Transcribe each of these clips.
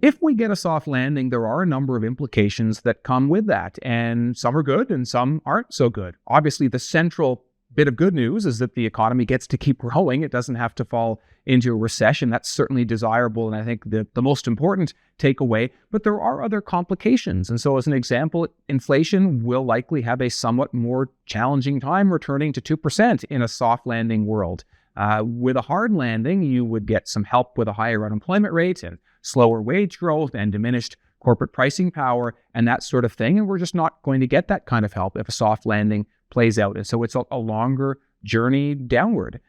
If we get a soft landing, there are a number of implications that come with that, and some are good and some aren't so good. Obviously, the central bit of good news is that the economy gets to keep growing. It doesn't have to fall into a recession. That's certainly desirable, and I think the most important takeaway. But there are other complications. And so as an example, inflation will likely have a somewhat more challenging time returning to 2% in a soft landing world. With a hard landing, you would get some help with a higher unemployment rate and slower wage growth and diminished corporate pricing power and that sort of thing. And we're just not going to get that kind of help if a soft landing plays out. And so it's a longer journey downward.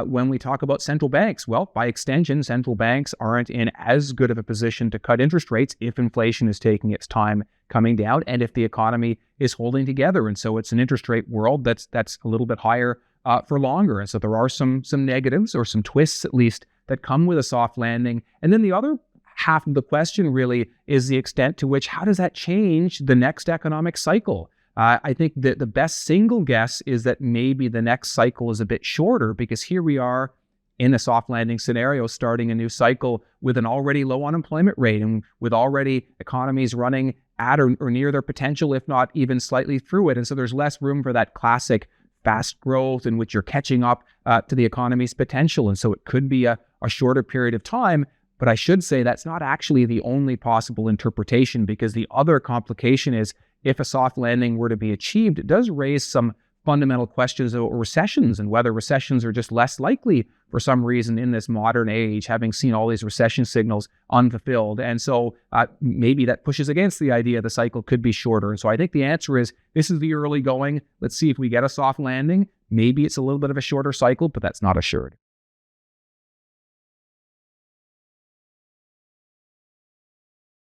When we talk about central banks, well, by extension, central banks aren't in as good of a position to cut interest rates if inflation is taking its time coming down and if the economy is holding together. And so it's an interest rate world that's a little bit higher for longer. And so there are some negatives or some twists at least that come with a soft landing. And then the other half of the question really is the extent to which, how does that change the next economic cycle? I think that the best single guess is that maybe the next cycle is a bit shorter because here we are in a soft landing scenario, starting a new cycle with an already low unemployment rate and with already economies running at or near their potential, if not even slightly through it. And so there's less room for that classic fast growth in which you're catching up to the economy's potential. And so it could be a shorter period of time. But I should say that's not actually the only possible interpretation, because the other complication is if a soft landing were to be achieved, it does raise some fundamental questions about recessions and whether recessions are just less likely for some reason in this modern age, having seen all these recession signals unfulfilled. And so maybe that pushes against the idea the cycle could be shorter. And so I think the answer is this is the early going. Let's see if we get a soft landing. Maybe it's a little bit of a shorter cycle, but that's not assured.